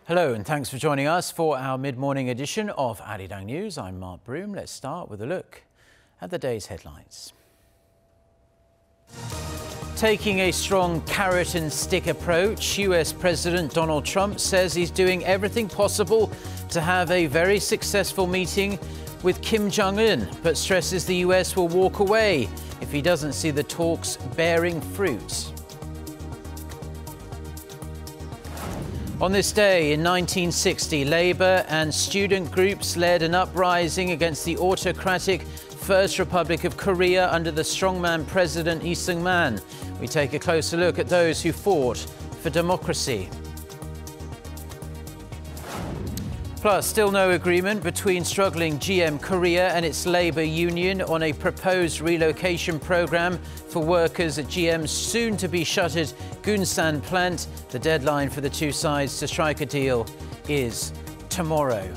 Hello and thanks for joining us for our mid-morning edition of Arirang News. I'm Mark Broom. Let's start with a look at the day's headlines. Taking a strong carrot and stick approach, U.S. President Donald Trump says he's doing everything possible to have a very successful meeting with Kim Jong-un, but stresses the U.S. will walk away if he doesn't see the talks bearing fruit. On this day in 1960, Labour and student groups led an uprising against the autocratic First Republic of Korea under the strongman President Lee Seung-man. We take a closer look at those who fought for democracy. Plus, still no agreement between struggling GM Korea and its Labour union on a proposed relocation programme for workers at GM's soon-to-be shuttered Gunsan plant. The deadline for the two sides to strike a deal is tomorrow.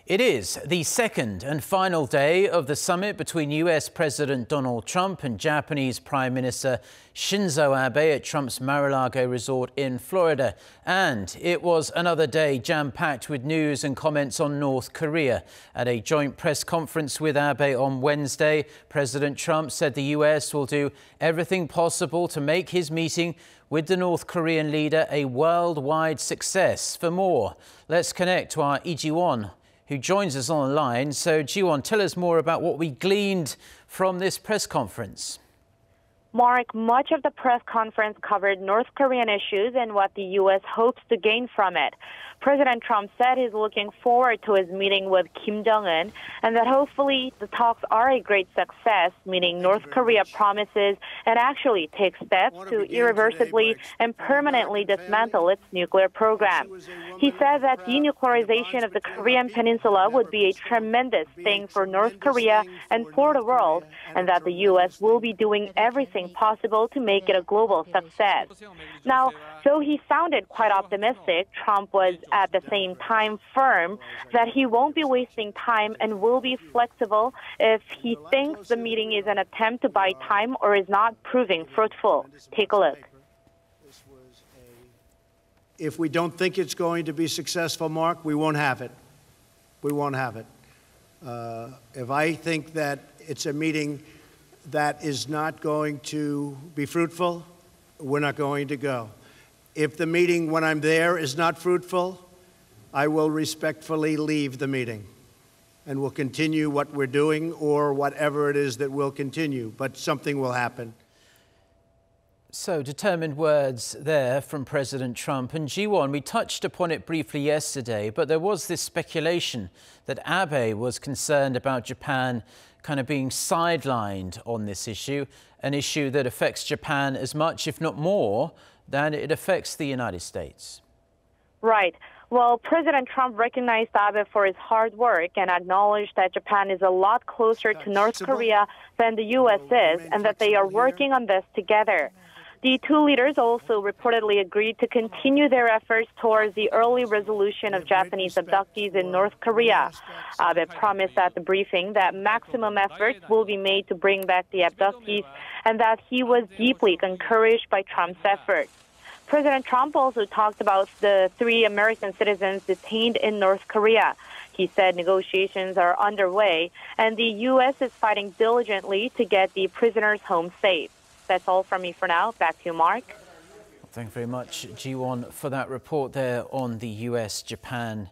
It is the second and final day of the summit between U.S. President Donald Trump and Japanese Prime Minister Shinzo Abe at Trump's Mar-a-Lago resort in Florida. And it was another day jam-packed with news and comments on North Korea. At a joint press conference with Abe on Wednesday, President Trump said the U.S. will do everything possible to make his meeting with the North Korean leader a worldwide success. For more, let's connect to our Lee Ji-won, who joins us on the line. So, Ji-won, tell us more about what we gleaned from this press conference. Mark, much of the press conference covered North Korean issues and what the U.S. hopes to gain from it. President Trump said he's looking forward to his meeting with Kim Jong-un and that hopefully the talks are a great success, meaning North Korea promises and actually takes steps to irreversibly and permanently dismantle its nuclear program. He said that denuclearization of the Korean Peninsula would be a tremendous thing for North Korea and for the world, and that the U.S. will be doing everything possible to make it a global success. Now, though he sounded quite optimistic, Trump was at the same time firm that he won't be wasting time and will be flexible if he thinks the meeting is an attempt to buy time or is not proving fruitful. Take a look. If we don't think it's going to be successful, Mark, we won't have it. We won't have it. If I think that it's a meeting that is not going to be fruitful, we're not going to go. If the meeting, when I'm there, is not fruitful, I will respectfully leave the meeting and we'll continue what we're doing or whatever it is that will continue, but something will happen. So, determined words there from President Trump. And Ji-won, we touched upon it briefly yesterday, but there was this speculation that Abe was concerned about Japan kind of being sidelined on this issue, an issue that affects Japan as much, if not more, than it affects the United States. Right. Well, President Trump recognized Abe for his hard work and acknowledged that Japan is a lot closer to North Korea than the U.S. is and that they are working on this together. The two leaders also reportedly agreed to continue their efforts towards the early resolution of Japanese abductees in North Korea. Abe promised at the briefing that maximum efforts will be made to bring back the abductees and that he was deeply encouraged by Trump's efforts. President Trump also talked about the 3 American citizens detained in North Korea. He said negotiations are underway and the U.S. is fighting diligently to get the prisoners home safe. That's all from me for now. Back to you, Mark. Thank you very much, Ji-won, for that report there on the U.S.-Japan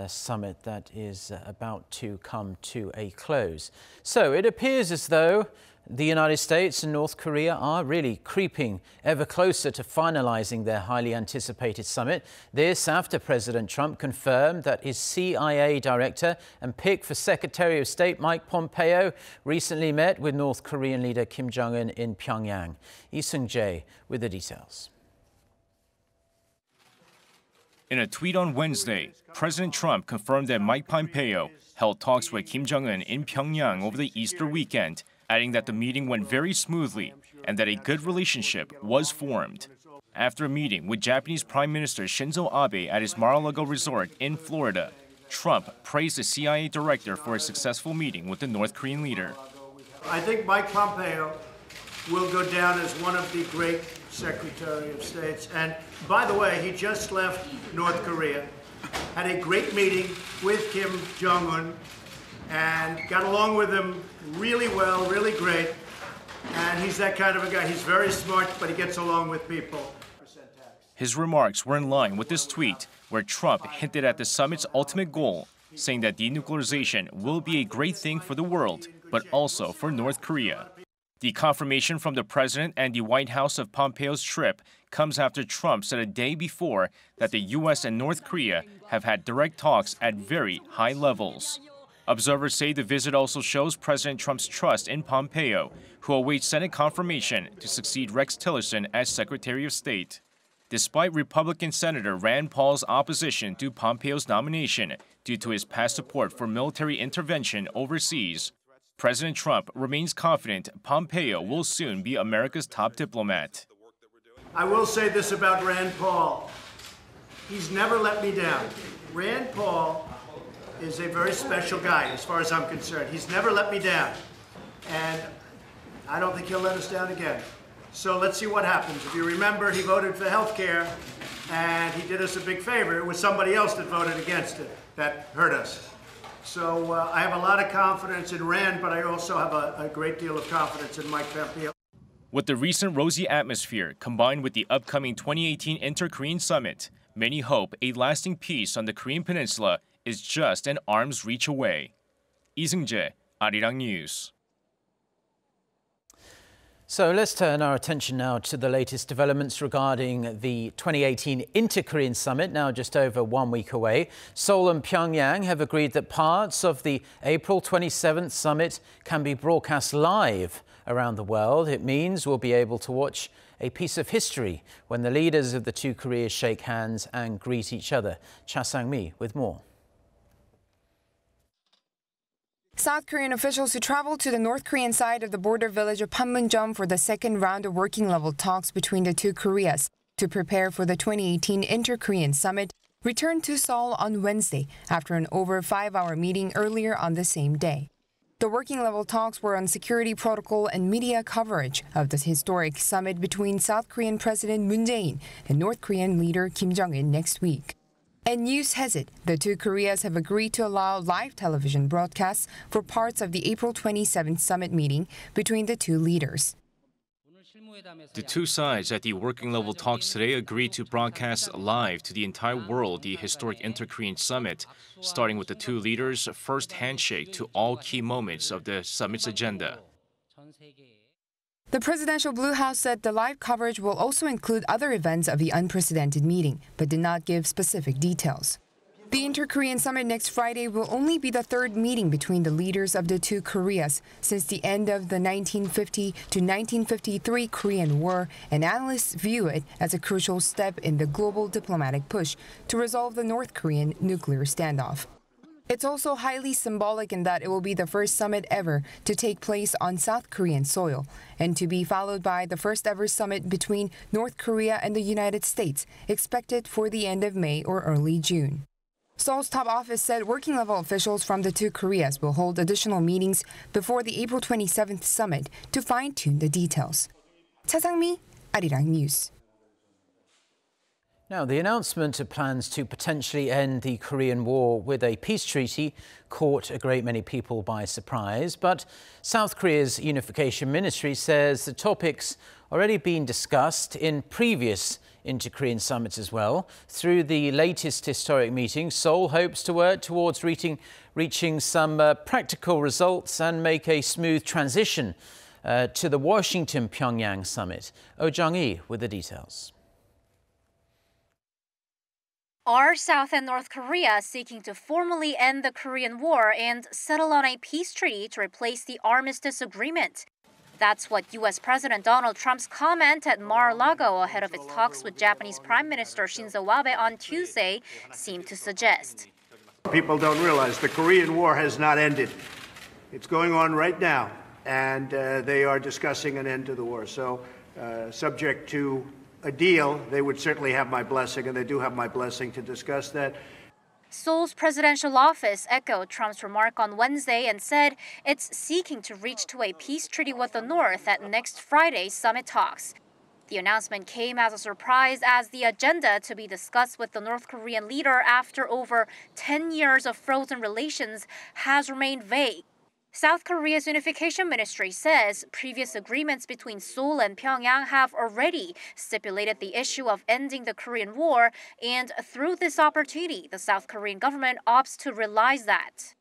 summit that is about to come to a close. So it appears as though the United States and North Korea are really creeping ever closer to finalizing their highly anticipated summit. This after President Trump confirmed that his CIA director and pick for Secretary of State Mike Pompeo recently met with North Korean leader Kim Jong-un in Pyongyang. Lee Seung-jae with the details. In a tweet on Wednesday, President Trump confirmed that Mike Pompeo held talks with Kim Jong-un in Pyongyang over the Easter weekend, adding that the meeting went very smoothly and that a good relationship was formed. After a meeting with Japanese Prime Minister Shinzo Abe at his Mar-a-Lago resort in Florida, Trump praised the CIA director for a successful meeting with the North Korean leader. I think Mike Pompeo will go down as one of the great Secretary of State. And by the way, he just left North Korea, had a great meeting with Kim Jong-un, and got along with him really well, really great. And he's that kind of a guy. He's very smart, but he gets along with people. His remarks were in line with this tweet, where Trump hinted at the summit's ultimate goal, saying that denuclearization will be a great thing for the world, but also for North Korea. The confirmation from the president and the White House of Pompeo's trip comes after Trump said a day before that the U.S. and North Korea have had direct talks at very high levels. Observers say the visit also shows President Trump's trust in Pompeo, who awaits Senate confirmation to succeed Rex Tillerson as Secretary of State. Despite Republican Senator Rand Paul's opposition to Pompeo's nomination due to his past support for military intervention overseas, President Trump remains confident Pompeo will soon be America's top diplomat. I will say this about Rand Paul. He's never let me down. Rand Paul is a very special guy as far as I'm concerned. He's never let me down. And I don't think he'll let us down again. So let's see what happens. If you remember, he voted for health care, and he did us a big favor. It was somebody else that voted against it that hurt us. So I have a lot of confidence in Rand, but I also have a great deal of confidence in Mike Pompeo. With the recent rosy atmosphere combined with the upcoming 2018 Inter-Korean Summit, many hope a lasting peace on the Korean Peninsula is just an arm's reach away. Lee Seung-jae, Arirang News. So let's turn our attention now to the latest developments regarding the 2018 Inter-Korean Summit, now just over 1 week away. Seoul and Pyongyang have agreed that parts of the April 27th summit can be broadcast live around the world. It means we'll be able to watch a piece of history when the leaders of the two Koreas shake hands and greet each other. Cha Sang-mi with more. South Korean officials who traveled to the North Korean side of the border village of Panmunjom for the second round of working-level talks between the two Koreas to prepare for the 2018 Inter-Korean Summit returned to Seoul on Wednesday after an over 5-hour meeting earlier on the same day. The working-level talks were on security protocol and media coverage of the historic summit between South Korean President Moon Jae-in and North Korean leader Kim Jong-un next week. And news has it, the two Koreas have agreed to allow live television broadcasts for parts of the April 27th summit meeting between the two leaders. The two sides at the working-level talks today agreed to broadcast live to the entire world the historic Inter-Korean Summit, starting with the two leaders' first handshake to all key moments of the summit's agenda. The presidential Blue House said the live coverage will also include other events of the unprecedented meeting, but did not give specific details. The Inter-Korean Summit next Friday will only be the third meeting between the leaders of the two Koreas since the end of the 1950 to 1953 Korean War, and analysts view it as a crucial step in the global diplomatic push to resolve the North Korean nuclear standoff. It's also highly symbolic in that it will be the first summit ever to take place on South Korean soil, and to be followed by the first ever summit between North Korea and the United States, expected for the end of May or early June. Seoul's top office said working-level officials from the two Koreas will hold additional meetings before the April 27th summit to fine-tune the details. Cha Sang-mi, Arirang News. Now, the announcement of plans to potentially end the Korean War with a peace treaty caught a great many people by surprise. But South Korea's Unification Ministry says the topic's already been discussed in previous Inter-Korean summits as well. Through the latest historic meeting, Seoul hopes to work towards reaching some practical results and make a smooth transition to the Washington-Pyongyang summit. Oh Jung-hee with the details. Are South and North Korea seeking to formally end the Korean War and settle on a peace treaty to replace the armistice agreement? That's what U.S. President Donald Trump's comment at Mar-a-Lago ahead of his talks with Japanese Prime Minister Shinzo Abe on Tuesday seemed to suggest. People don't realize the Korean War has not ended. It's going on right now, and they are discussing an end to the war. So, subject to a deal, they would certainly have my blessing, and they do have my blessing to discuss that. Seoul's presidential office echoed Trump's remark on Wednesday and said it's seeking to reach to a peace treaty with the North at next Friday's summit talks. The announcement came as a surprise as the agenda to be discussed with the North Korean leader after over 10 years of frozen relations has remained vague. South Korea's Unification Ministry says previous agreements between Seoul and Pyongyang have already stipulated the issue of ending the Korean War, and through this opportunity, the South Korean government opts to realize that.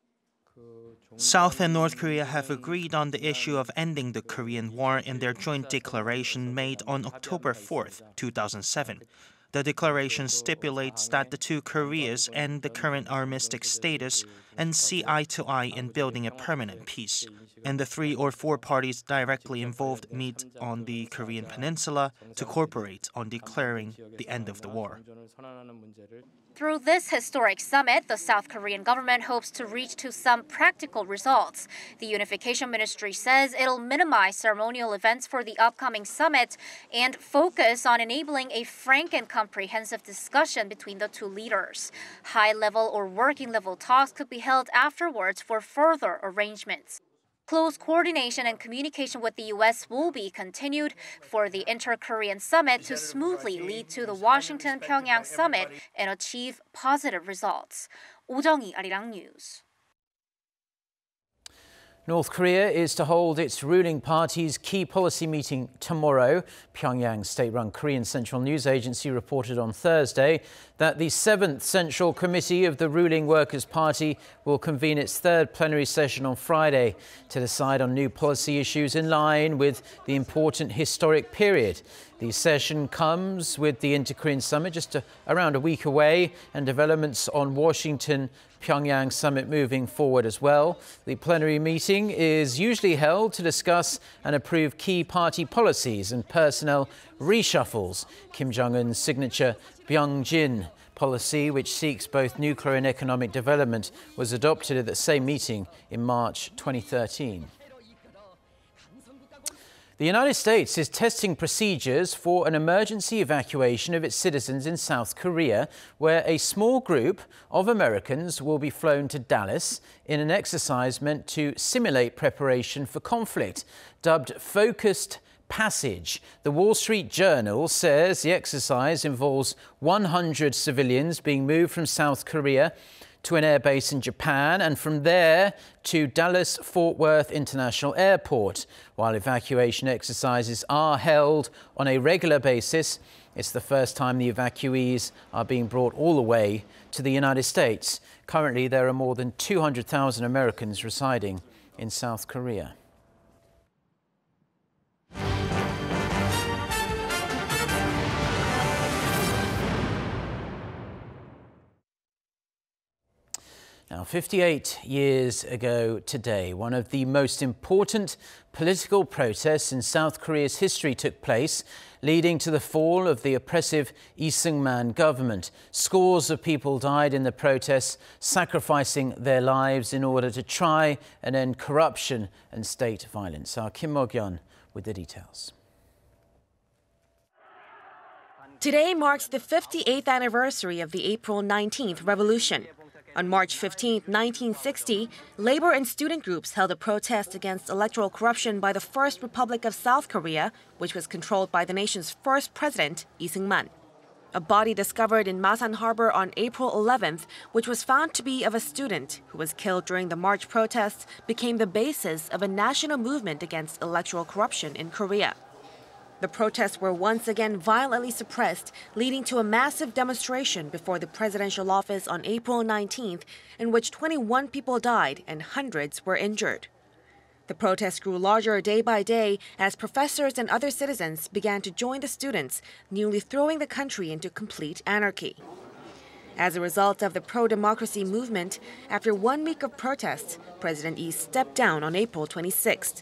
South and North Korea have agreed on the issue of ending the Korean War in their joint declaration made on October 4, 2007. The declaration stipulates that the two Koreas end the current armistice status and see eye to eye in building a permanent peace. And the 3 or 4 parties directly involved meet on the Korean peninsula to cooperate on declaring the end of the war. Through this historic summit, the South Korean government hopes to reach to some practical results. The Unification Ministry says it'll minimize ceremonial events for the upcoming summit and focus on enabling a frank and comprehensive discussion between the two leaders. High-level or working-level talks could be held afterwards for further arrangements. Close coordination and communication with the U.S. will be continued for the Inter-Korean Summit to smoothly lead to the Washington-Pyongyang Summit and achieve positive results. 오정희, Arirang News. North Korea is to hold its ruling party's key policy meeting tomorrow. Pyongyang's state-run Korean Central News Agency reported on Thursday that the 7th Central Committee of the ruling Workers' Party will convene its 3rd plenary session on Friday to decide on new policy issues in line with the important historic period. The session comes with the Inter-Korean Summit just around a week away and developments on Washington-Pyongyang Summit moving forward as well. The plenary meeting is usually held to discuss and approve key party policies and personnel reshuffles. Kim Jong-un's signature Byung-jin policy, which seeks both nuclear and economic development, was adopted at the same meeting in March 2013. The United States is testing procedures for an emergency evacuation of its citizens in South Korea, where a small group of Americans will be flown to Dallas in an exercise meant to simulate preparation for conflict. Dubbed Focused Passage, the Wall Street Journal says the exercise involves 100 civilians being moved from South Korea to an airbase in Japan and from there to Dallas-Fort Worth International Airport. While evacuation exercises are held on a regular basis, it's the first time the evacuees are being brought all the way to the United States. Currently, there are more than 200,000 Americans residing in South Korea. Now, 58 years ago today, one of the most important political protests in South Korea's history took place, leading to the fall of the oppressive Lee Seung-man government. Scores of people died in the protests, sacrificing their lives in order to try and end corruption and state violence. Our Kim Mo-gyun with the details. Today marks the 58th anniversary of the April 19th revolution. On March 15, 1960, labor and student groups held a protest against electoral corruption by the First Republic of South Korea, which was controlled by the nation's first president, Lee Seung-man. A body discovered in Masan Harbor on April 11th, which was found to be of a student who was killed during the March protests, became the basis of a national movement against electoral corruption in Korea. The protests were once again violently suppressed, leading to a massive demonstration before the presidential office on April 19th, in which 21 people died and hundreds were injured. The protests grew larger day by day as professors and other citizens began to join the students, nearly throwing the country into complete anarchy. As a result of the pro-democracy movement, after 1 week of protests, President Lee stepped down on April 26th.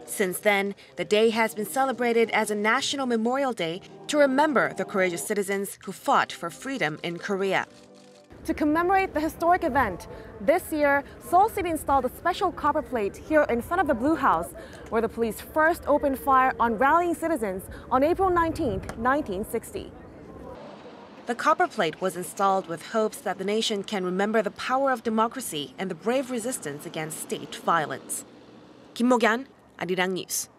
Since then, the day has been celebrated as a national memorial day to remember the courageous citizens who fought for freedom in Korea. To commemorate the historic event, this year, Seoul City installed a special copper plate here in front of the Blue House, where the police first opened fire on rallying citizens on April 19, 1960. The copper plate was installed with hopes that the nation can remember the power of democracy and the brave resistance against state violence. Kim Mo-gyun, Arirang News.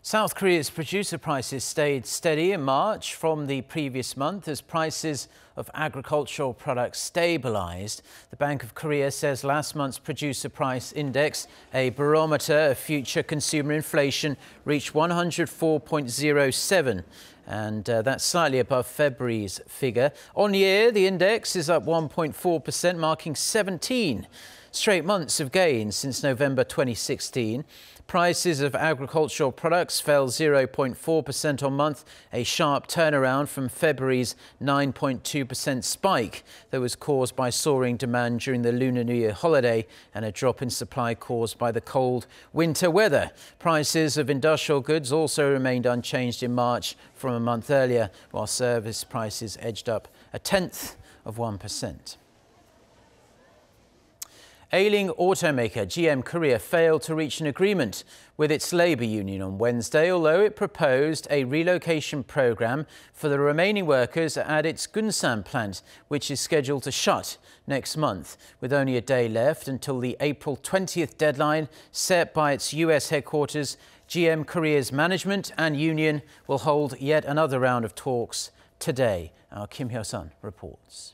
South Korea's producer prices stayed steady in March from the previous month as prices of agricultural products stabilized. The Bank of Korea says last month's producer price index, a barometer of future consumer inflation, reached 104.07. And that's slightly above February's figure. On year, the index is up 1.4%, marking 17 straight months of gains since November 2016. Prices of agricultural products fell 0.4% on month, a sharp turnaround from February's 9.2% spike that was caused by soaring demand during the Lunar New Year holiday and a drop in supply caused by the cold winter weather. Prices of industrial goods also remained unchanged in March from a month earlier, while service prices edged up 0.1%. Ailing automaker GM Korea failed to reach an agreement with its labour union on Wednesday, although it proposed a relocation programme for the remaining workers at its Gunsan plant, which is scheduled to shut next month. With only a day left until the April 20th deadline set by its US headquarters, GM Korea's management and union will hold yet another round of talks today. Our Kim Hyo-sun reports.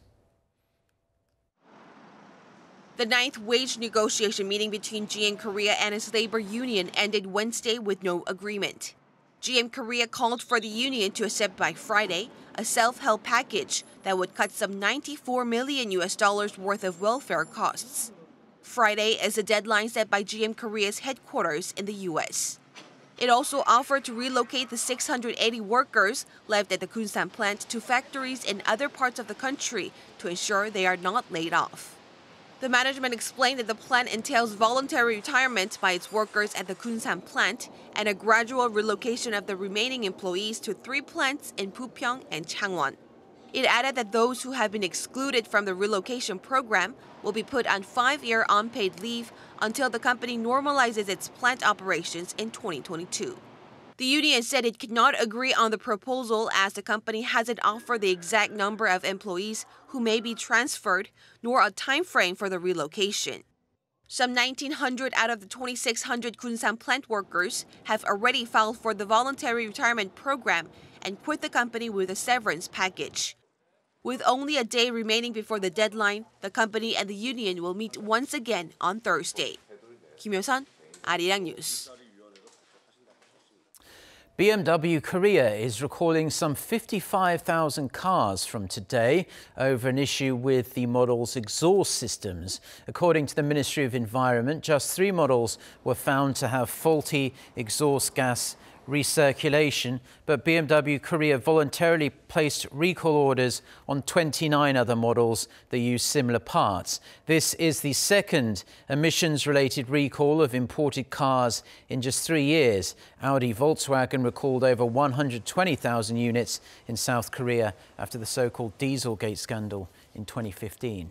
The 9th wage negotiation meeting between GM Korea and its labor union ended Wednesday with no agreement. GM Korea called for the union to accept by Friday a self-help package that would cut some $94 million worth of welfare costs. Friday is the deadline set by GM Korea's headquarters in the U.S. It also offered to relocate the 680 workers left at the Gunsan plant to factories in other parts of the country to ensure they are not laid off. The management explained that the plan entails voluntary retirement by its workers at the Gunsan plant and a gradual relocation of the remaining employees to 3 plants in Pupyeong and Changwon. It added that those who have been excluded from the relocation program will be put on 5-year unpaid leave until the company normalizes its plant operations in 2022. The union said it could not agree on the proposal as the company hasn't offered the exact number of employees who may be transferred, nor a time frame for the relocation. Some 1,900 out of the 2,600 Gunsan plant workers have already filed for the voluntary retirement program and quit the company with a severance package. With only a day remaining before the deadline, the company and the union will meet once again on Thursday. Kim Hyo-sun, Arirang News. BMW Korea is recalling some 55,000 cars from today over an issue with the model's exhaust systems. According to the Ministry of Environment, just 3 models were found to have faulty exhaust gas recirculation, but BMW Korea voluntarily placed recall orders on 29 other models that use similar parts. This is the second emissions-related recall of imported cars in just 3 years. Audi Volkswagen recalled over 120,000 units in South Korea after the so-called Dieselgate scandal in 2015.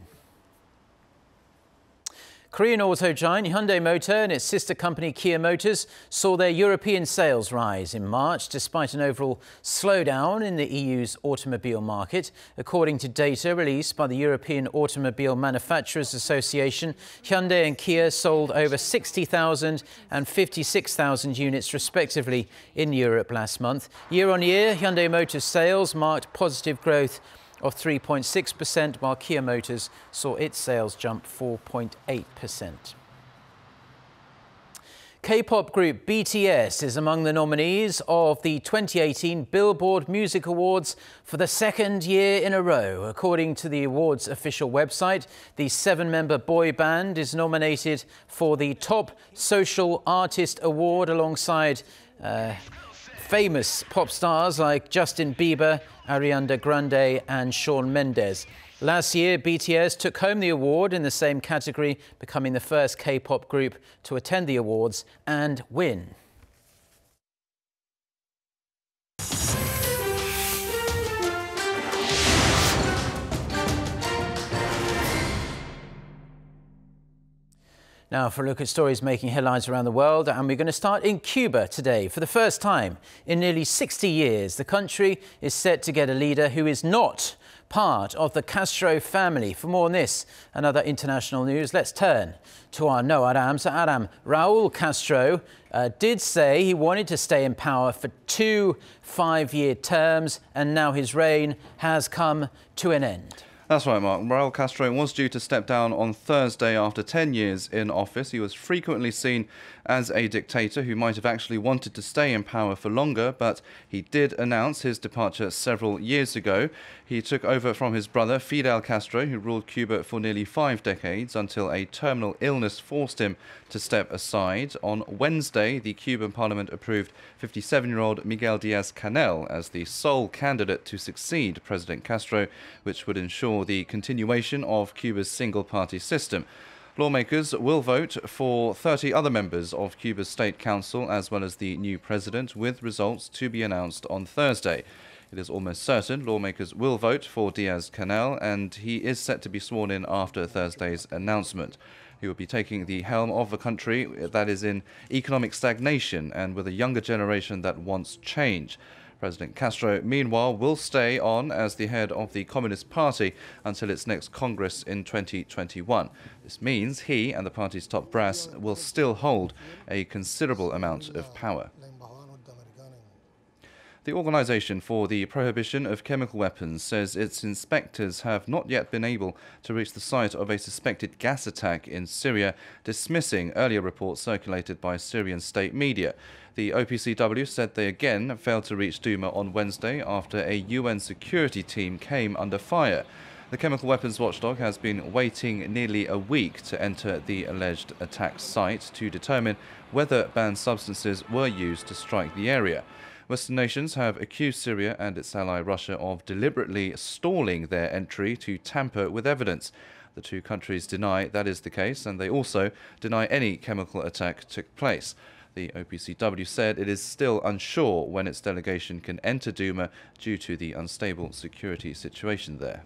Korean auto giant Hyundai Motor and its sister company Kia Motors saw their European sales rise in March despite an overall slowdown in the EU's automobile market. According to data released by the European Automobile Manufacturers Association, Hyundai and Kia sold over 60,000 and 56,000 units respectively in Europe last month. Year on year, Hyundai Motors sales marked positive growth of 3.6%, while Kia Motors saw its sales jump 4.8%. K-pop group BTS is among the nominees of the 2018 Billboard Music Awards for the 2nd year in a row. According to the awards' official website, the 7-member boy band is nominated for the Top Social Artist Award alongside famous pop stars like Justin Bieber, Ariana Grande and Shawn Mendes. Last year, BTS took home the award in the same category, becoming the first K-pop group to attend the awards and win. Now for a look at stories making headlines around the world, and we're going to start in Cuba today. For the first time in nearly 60 years, the country is set to get a leader who is not part of the Castro family. For more on this and other international news, let's turn to our No Aram. So Aram, Raul Castro did say he wanted to stay in power for 2 5-year terms, and now his reign has come to an end. That's right, Mark. Raul Castro was due to step down on Thursday after 10 years in office. He was frequently seen as a dictator who might have actually wanted to stay in power for longer, but he did announce his departure several years ago. He took over from his brother Fidel Castro, who ruled Cuba for nearly 5 decades, until a terminal illness forced him to step aside. On Wednesday, the Cuban parliament approved 57-year-old Miguel Díaz-Canel as the sole candidate to succeed President Castro, which would ensure the continuation of Cuba's single-party system. Lawmakers will vote for 30 other members of Cuba's State Council, as well as the new president, with results to be announced on Thursday. It is almost certain lawmakers will vote for Díaz-Canel, and he is set to be sworn in after Thursday's announcement. He will be taking the helm of a country that is in economic stagnation and with a younger generation that wants change. President Castro, meanwhile, will stay on as the head of the Communist Party until its next Congress in 2021. This means he and the party's top brass will still hold a considerable amount of power. The Organization for the Prohibition of Chemical Weapons says its inspectors have not yet been able to reach the site of a suspected gas attack in Syria, dismissing earlier reports circulated by Syrian state media. The OPCW said they again failed to reach Douma on Wednesday after a UN security team came under fire. The chemical weapons watchdog has been waiting nearly a week to enter the alleged attack site to determine whether banned substances were used to strike the area. Western nations have accused Syria and its ally Russia of deliberately stalling their entry to tamper with evidence. The two countries deny that is the case, and they also deny any chemical attack took place. The OPCW said it is still unsure when its delegation can enter Douma due to the unstable security situation there.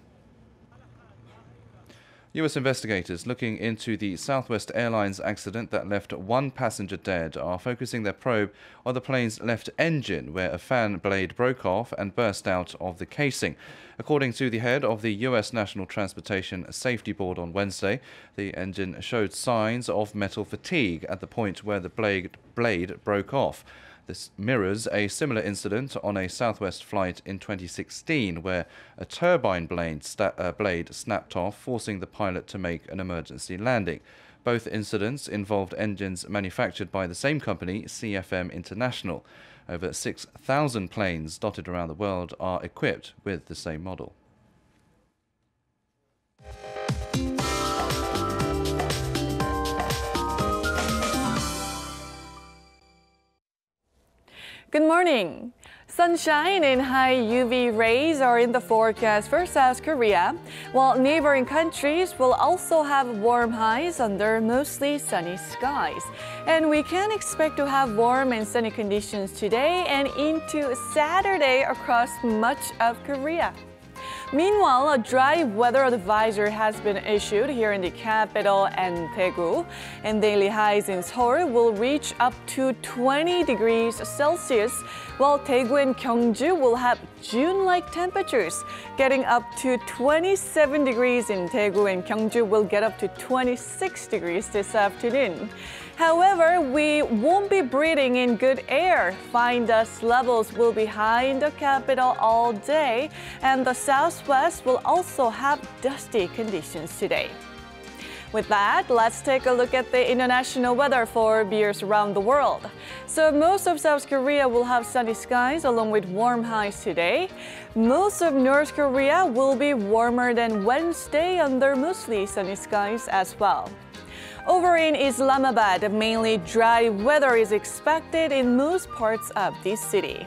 U.S. investigators looking into the Southwest Airlines accident that left 1 passenger dead are focusing their probe on the plane's left engine, where a fan blade broke off and burst out of the casing. According to the head of the U.S. National Transportation Safety Board on Wednesday, the engine showed signs of metal fatigue at the point where the blade broke off. This mirrors a similar incident on a Southwest flight in 2016, where a turbine blade snapped off, forcing the pilot to make an emergency landing. Both incidents involved engines manufactured by the same company, CFM International. Over 6,000 planes dotted around the world are equipped with the same model. Good morning. Sunshine and high UV rays are in the forecast for South Korea, while neighboring countries will also have warm highs under mostly sunny skies. And we can expect to have warm and sunny conditions today and into Saturday across much of Korea. Meanwhile, a dry weather advisory has been issued here in the capital and Daegu, and daily highs in Seoul will reach up to 20 degrees Celsius, while Daegu and Gyeongju will have June-like temperatures, getting up to 27 degrees in Daegu, and Gyeongju will get up to 26 degrees this afternoon. However, we won't be breathing in good air. Fine dust levels will be high in the capital all day, and the southwest will also have dusty conditions today. With that, let's take a look at the international weather for viewers around the world. So most of South Korea will have sunny skies along with warm highs today. Most of North Korea will be warmer than Wednesday under mostly sunny skies as well. Over in Islamabad, mainly dry weather is expected in most parts of this city.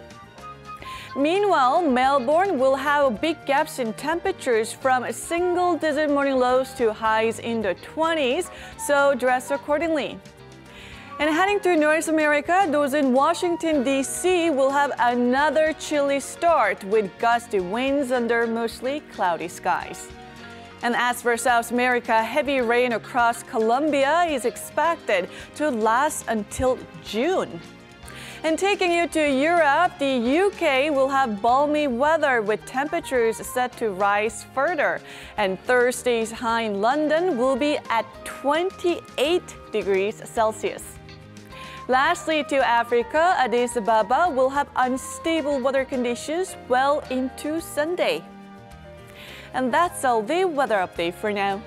Meanwhile, Melbourne will have big gaps in temperatures from single-digit morning lows to highs in the 20s, so dress accordingly. And heading to North America, those in Washington, D.C. will have another chilly start with gusty winds under mostly cloudy skies. And as for South America, heavy rain across Colombia is expected to last until June. And taking you to Europe, the UK will have balmy weather with temperatures set to rise further. And Thursday's high in London will be at 28 degrees Celsius. Lastly, to Africa, Addis Ababa will have unstable weather conditions well into Sunday. And that's all the weather update for now.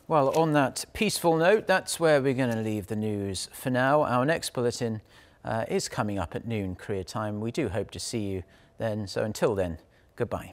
Well, on that peaceful note, that's where we're going to leave the news for now. Our next bulletin is coming up at noon Korea time. We do hope to see you then. So until then, goodbye.